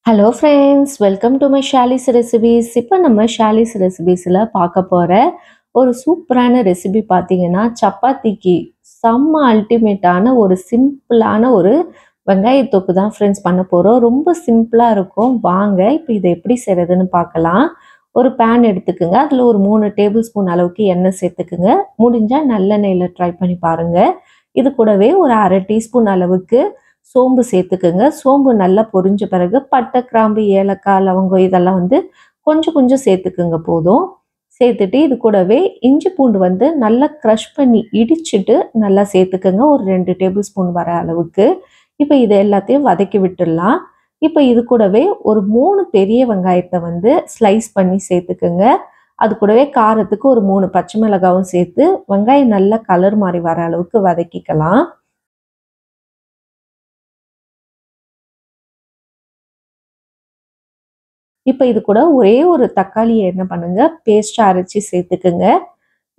Hello friends, welcome to my Shali's recipes. இப்போ நம்ம ஷாலிஸ் ரெசிபீஸில் பார்க்க போகிற ஒரு சூப்பரான ரெசிபி பார்த்தீங்கன்னா, சப்பாத்திக்கு செம்ம அல்டிமேட்டான ஒரு சிம்பிளான ஒரு வெங்காய தொக்கு தான் ஃப்ரெண்ட்ஸ் பண்ண போகிறோம். ரொம்ப சிம்பிளாக இருக்கும். வாங்க இப்போ இதை எப்படி செய்கிறதுன்னு பார்க்கலாம். ஒரு பேன் எடுத்துக்குங்க. அதில் ஒரு 3 டேபிள் ஸ்பூன் அளவுக்கு எண்ணெய் சேர்த்துக்குங்க. முடிஞ்சால் நல்லெண்ணெயில் ட்ரை பண்ணி பாருங்கள். இது கூடவே ஒரு அரை டீஸ்பூன் அளவுக்கு சோம்பு சேர்த்துக்குங்க. சோம்பு நல்லா பொரிஞ்ச பிறகு பட்டை, கிராம்பு, ஏலக்காய், லவங்கம் இதெல்லாம் கொஞ்சம் கொஞ்சம் சேர்த்துக்குங்க போதும். சேர்த்துட்டு இது கூடவே இஞ்சி பூண்டு நல்லா க்ரஷ் பண்ணி இடிச்சிட்டு நல்லா சேர்த்துக்குங்க. ஒரு 2 டேபிள் ஸ்பூன் வர அளவுக்கு. இப்போ இது எல்லாத்தையும் வதக்கி விட்டுடலாம். இப்போ இது கூடவே ஒரு 3 பெரிய வெங்காயத்தை ஸ்லைஸ் பண்ணி சேர்த்துக்குங்க. அது கூடவே காரத்துக்கு ஒரு 3 பச்சை மிளகாவும் சேர்த்து வெங்காயம் நல்லா கலர் மாதிரி வர அளவுக்கு வதக்கிக்கலாம். இப்போ இது கூட ஒரே ஒரு தக்காளியை என்ன பண்ணுங்க, பேஸ்ட்டாக அரைச்சி சேர்த்துக்குங்க.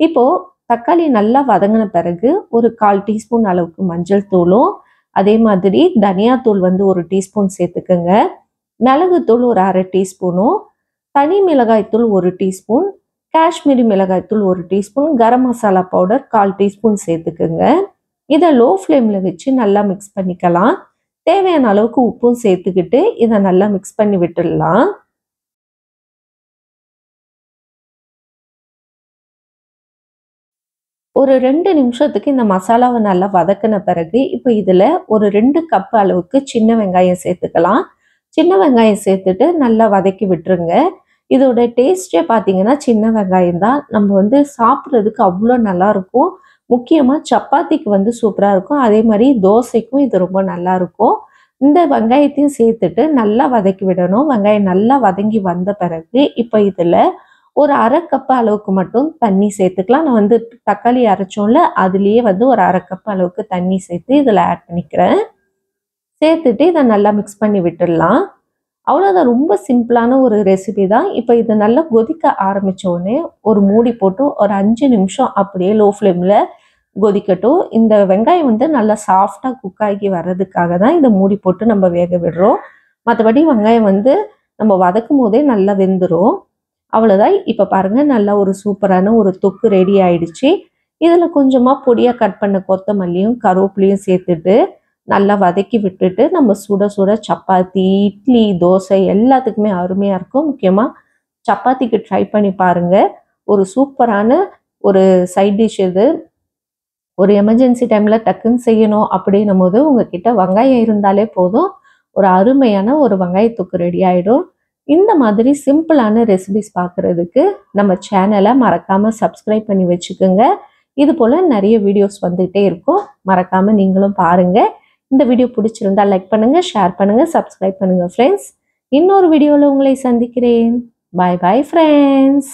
இப்போது தக்காளி நல்லா வதங்கின பிறகு ஒரு 1/4 டீஸ்பூன் அளவுக்கு மஞ்சள் தூளும், அதே மாதிரி தனியாத்தூள் 1 டீஸ்பூன் சேர்த்துக்குங்க. மிளகுத்தூள் ஒரு அரை டீஸ்பூனும், தனி மிளகாய்த்தூள் 1 டீஸ்பூன், காஷ்மீரி மிளகாய்த்தூள் 1 teaspoon, garam masala powder 1/4 teaspoon சேர்த்துக்குங்க. இதை லோ ஃப்ளேமில் வச்சு நல்லா மிக்ஸ் பண்ணிக்கலாம். தேவையான அளவுக்கு உப்பும் சேர்த்துக்கிட்டு இதை நல்லா மிக்ஸ் பண்ணி விட்டுடலாம். ஒரு 2 நிமிஷத்துக்கு இந்த மசாலாவை நல்லா வதக்கின பிறகு இப்போ இதில் ஒரு 2 கப் அளவுக்கு சின்ன வெங்காயம் சேர்த்துக்கலாம். சின்ன வெங்காயம் சேர்த்துட்டு நல்லா வதக்கி விட்டுருங்க. இதோட டேஸ்ட்டே பார்த்தீங்கன்னா சின்ன வெங்காயம் தான். நம்ம சாப்பிட்றதுக்கு அவ்வளோ நல்லாயிருக்கும். முக்கியமாக சப்பாத்திக்கு சூப்பராக இருக்கும். அதே மாதிரி தோசைக்கும் இது ரொம்ப நல்லாயிருக்கும். இந்த வெங்காயத்தையும் சேர்த்துட்டு நல்லா வதக்கி விடணும். வெங்காயம் நல்லா வதங்கி வந்த பிறகு இப்போ இதில் ஒரு அரை கப் அளவுக்கு மட்டும் தண்ணி சேர்த்துக்கலாம். நான் தக்காளி அரைச்சோம்ல, அதுலேயே ஒரு அரை கப் அளவுக்கு தண்ணி சேர்த்து இதில் ஆட் பண்ணிக்கிறேன். சேர்த்துட்டு இதை நல்லா மிக்ஸ் பண்ணி விட்டுடலாம். அவ்வளோதான், ரொம்ப சிம்பிளான ஒரு ரெசிபி தான். இப்போ இது நல்லா கொதிக்க ஆரம்பித்தோடனே ஒரு மூடி போட்டு ஒரு 5 நிமிஷம் அப்படியே லோ ஃப்ளேமில் கொதிக்கட்டும். இந்த வெங்காயம் நல்லா சாஃப்டாக குக் ஆகி வர்றதுக்காக தான் இதை மூடி போட்டு நம்ம வேக விடுறோம். மற்றபடி வெங்காயம் நம்ம வதக்கும் போதே நல்லா வெந்துடும். அவ்வளோதான். இப்போ பாருங்கள், நல்லா ஒரு சூப்பரான ஒரு தொக்கு ரெடி ஆயிடுச்சு. இதில் கொஞ்சமாக பொடியாக கட் பண்ண கொத்தமல்லியும் கருவேப்பிலையும் சேர்த்துட்டு நல்லா வதக்கி விட்டுட்டு நம்ம சுட சுட சப்பாத்தி, இட்லி, தோசை எல்லாத்துக்குமே அருமையாக இருக்கும். முக்கியமாக சப்பாத்திக்கு ட்ரை பண்ணி பாருங்கள். ஒரு சூப்பரான ஒரு சைட் டிஷ் இது. ஒரு எமர்ஜென்சி டைமில் டக்குன்னு செய்யணும் அப்படின்னும் போது உங்ககிட்ட வெங்காயம் இருந்தாலே போதும், ஒரு அருமையான ஒரு வெங்காய தொக்கு ரெடி ஆகிடும். இந்த மாதிரி சிம்பிளான ரெசிபிஸ் பார்க்குறதுக்கு நம்ம சேனலை மறக்காமல் சப்ஸ்கிரைப் பண்ணி வச்சுக்கோங்க. இது போல் நிறைய வீடியோஸ் வந்துகிட்டே இருக்கும். மறக்காமல் நீங்களும் பாருங்கள். இந்த வீடியோ பிடிச்சிருந்தா லைக் பண்ணுங்கள், ஷேர் பண்ணுங்கள், சப்ஸ்கிரைப் பண்ணுங்கள் ஃப்ரெண்ட்ஸ். இன்னொரு வீடியோவில் உங்களை சந்திக்கிறேன். பாய் பாய் ஃப்ரெண்ட்ஸ்.